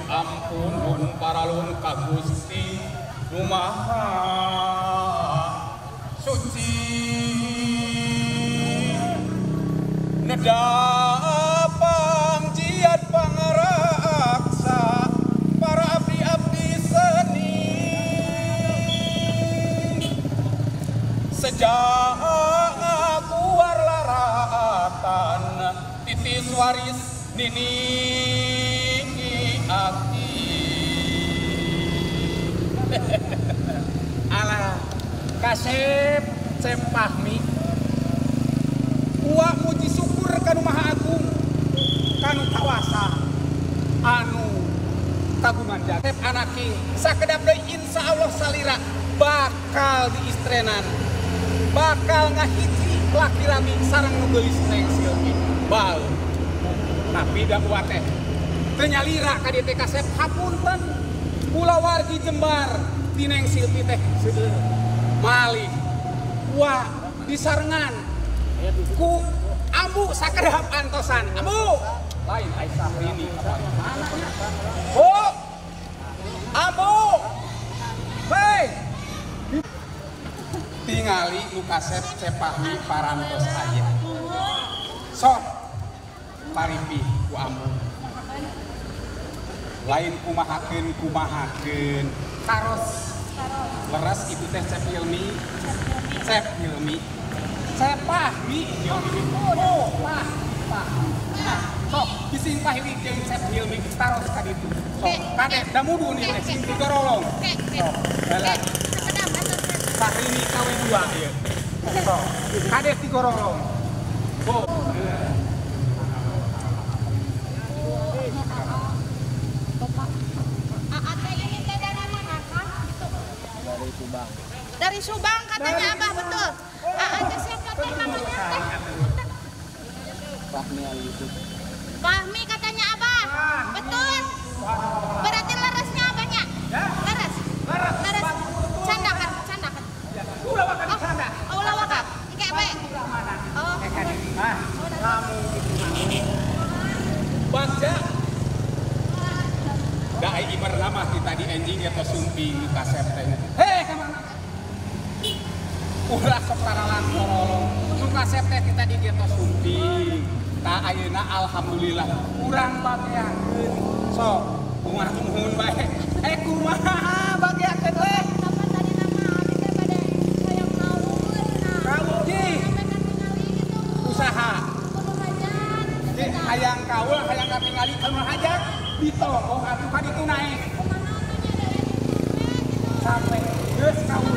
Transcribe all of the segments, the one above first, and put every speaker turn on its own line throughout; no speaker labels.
Ampunun paralun ka Gusti Nu Maha Suci nedapang jiat pangaraksa para abdi-abdi seni sejak keluar laratan titis waris nini aki ala kasep Cempahmi uak muji syukur kanu Maha Agung kanu kawasa anu kagungan jatep anaki sakedap deui insyaallah salira bakal diistrenan bakal ngahiji laki rami sareng nu geulis neng silmi bal tapi da uat teh teu nyalira ka dieu teh kasep hapunten kula wargi Jembar di neng silmi teh seudeuh malih wah disarengan ku ambu sakedap antosan ambu lain Aisyah ini mananya oh ambu hei tingali nu kasep Cepahmi parantos aya sok paripi ku ambu lain kumahakeun karos leres itu teh Cepahmi Cepahmi oh pah nah sok bising pahili jeung Cepahmi taros ka ditu Kakek, dah mudu nih, sing digorolong. Sok, bala. Sahrini kawe 2 ieu. Sok, kades digorolong. Bo.
Dari Subang katanya Abah, betul. Ada siapa teh namanya teh? Fahmi katanya Abah. Betul. Berarti lerasnya Abahnya. Leres. Candakan.
Ulah makan sana.
Oh, ulah wakaf. Engke bae. Oh.
Kamu baca. Da ibar nama kita di enjing atau sumping kasep teh. Heh, kemana? Ulah sok saralan korolong. Nu kasep teh kita di geto sumping. Ta ayeuna alhamdulillah urang bageakeun. Sok, kumaha muhun bae. Kumaha bageakeun we?
Kapan tadi nama abi teh bade hoyong naulun.
Kamu ji usaha. Ji hayang kaul, hayang katingali kana hajat ditolong atuh ka ditu naik. Sampai geus kaul.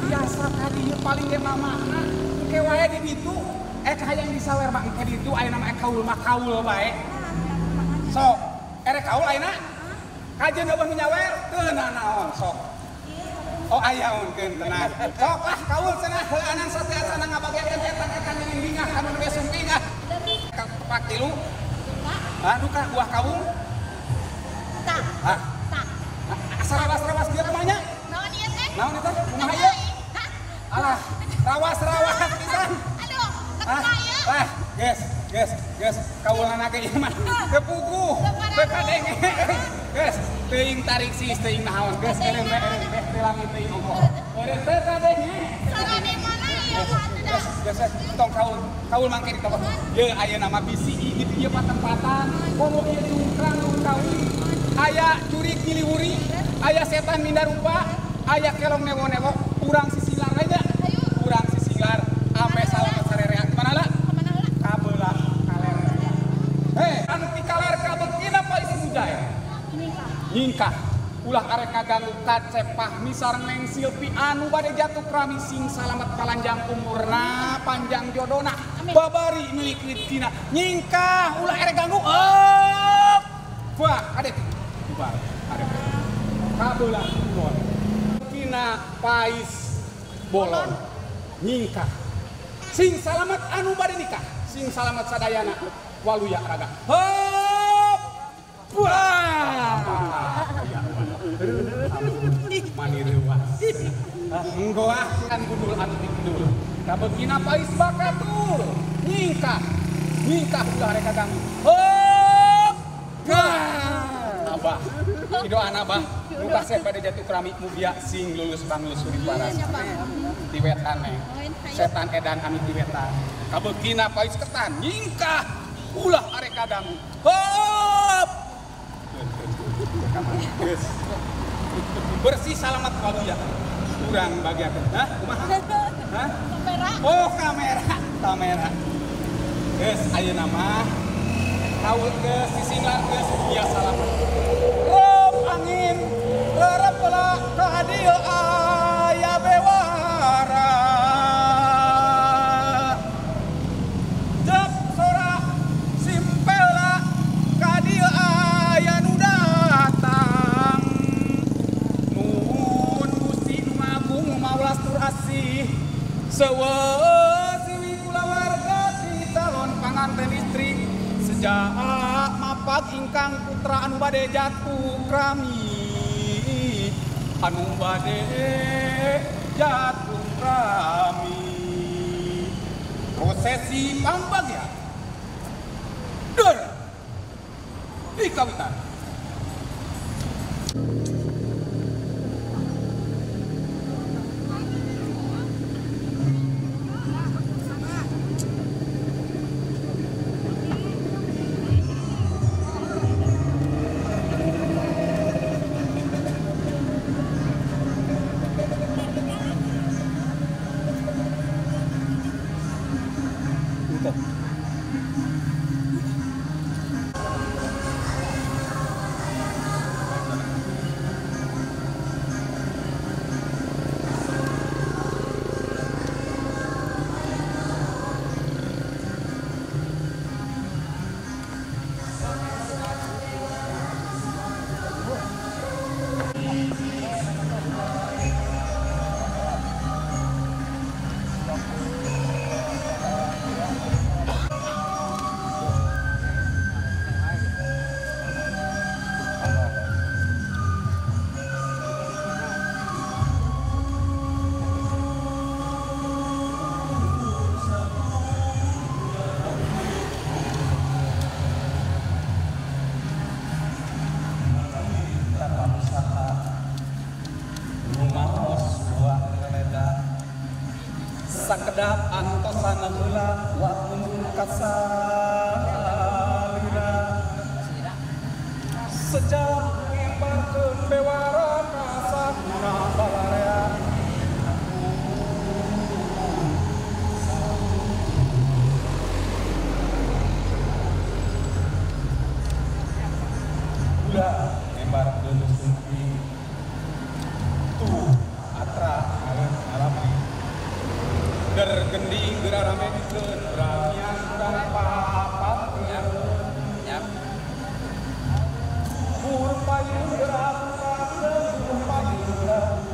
Biasa tadi paling ge mamana ke wae di ditu hayang disawer mah ke ditu aya nama kaul mah kaul bae. Sok erek kaul ayeuna kajeun eueuh nu nyawer teu naon sok. Oh ayaunkeun tenang. Sok lah kaul cenah heueunan sateasana ngabagekeun eta bingah anu geus sumping ah. Pak tilu. Anu ka buah kawung.
Tak.
Asarawas dia namanya.
Naon ieu teh?
Naon eta? Kumaha ieu? Alah, rawas pisan.
Aduh, kaya.
Geus, kaulana ge ieu mah teu pugu, teu kadenge. Geus, teuing tarik sis teuing naon, geus kene teh langi teuing ongkoh. Eureun teu kadenge.
Sarane mana ieu mah?
Geus, tong kaul mangke di tempat. Ye ayeuna mah bisi di ieu patempatan, komo ieu cungkrang kawin. Aya jurig ngiliwuri, aya setan minda rupa, aya kelong newo-newo, urang sisilar aja. Urang sisilar ame salamet sarerea. Mana lah? Kabeula kaler. Anu ti kaler kabegina pa isi budaya. Nyingkah. Ulah arek kaganggu kacepah misar neng silpi anu bade jatuh krami sing salamet palanjang umurna, panjang jodona, babari milik rezekina. Nyingkah ulah arek ganggu. Wah, ade bubar. Ade. Kabeula kulon. Kina pais bolon. Nyingkah. Sing salamet anu bade nikah, sing salamet sadayana waluya raga. Hop! Wah! Mani reuas. Enggoah kan gundul anu dikdul. Kabegina pais bakatul. Nyingkah ulah rek kaganggu. Hop! Abah. Kidoan Abah nu kasep bade jatuh keramik mugia sing lulus banglus suri paras. Di wetan setan edan anu di wetan. Kabegina pais ketan nyingkah ulah arek kaganggu. Hop! Geus. Bersih salamet waluya. Urang bagiakeun. Hah? Kumaha? Hah?
Kamera.
Oh, kamera. Geus ayeuna mah kaul geus sisinglar geus biasa salamet. Rop angin lerep heula ka dieu aya bewara. Jep sora simpelna ka dieu aya nu datang. Nuhun Gusti nu Agung maulas tur asih. Seueur siwi kulawarga calon panganten istri sejak mapag ingkang putra anu bade jatuh krami anu bade jatuh krami prosesi pambagya dur di kawitan. sedap antosan heula wa kasalira sejak ngembarkeun bewara ka sakuna balarea udah ngembarkeun sumpi tuh atra alami gergending gerarame dikeun ramian dan papat ya pur payung gerakan pur payung gerakan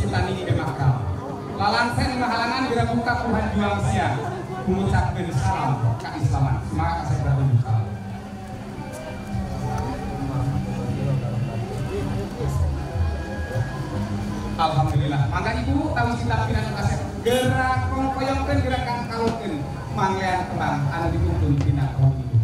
Sultani di Makam. Lalansen mahalangan dirabuka Tuhan juang sia mengucapkan salam keislaman. Maka saya berdoa salam. Alhamdulillah. Mangga ibu tahu kita pindah kasih gerak koyongkan gerakan kalokin manglean kembang anu dituntun pindah kau ibu.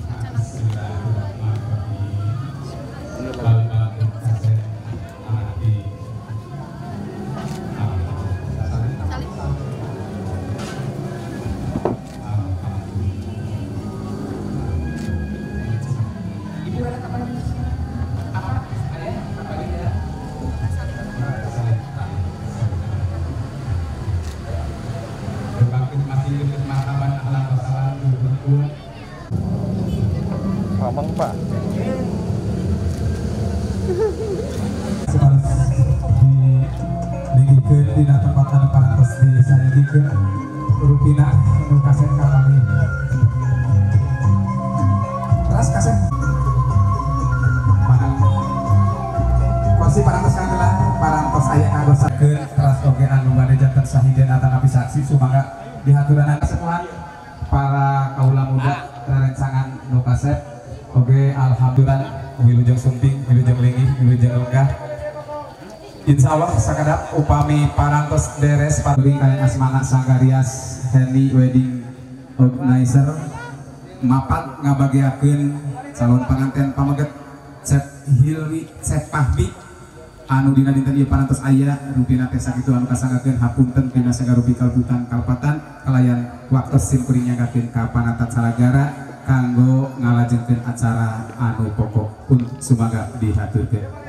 Ngomong Pak.
Digikeun dina tempat anu parantos di saya dikeun rupina anu kaset kamari. Terus kaset. Mana? Kursi parantos kanggeula parantos aya kanggo sakeun teras oge anu bade janten sahiden atanapi saksi sumangga dihaturan semuanya para kaula muda rancangan nu kaset. Oke, alhamdulillah wilujeng sumping, wilujeng linggih, wilujeng lenggah. Insya Allah sakadap upami parantos deres paling kalian asmana Sanggarias Henny Wedding Organizer mapat ngabagiakeun calon pengantin pameget Cep Hilwi Cep Pahmi anu dina dinten ieu parantos aya rupina teh sakitu anu kasanggakeun hapunten pina sagarupi kalbutan kalpatan kalayan waktu simkuring nyagakeun ka panatan salagara kanggo ngalajengkeun acara anu pokok pun sumaga dihaturkeun.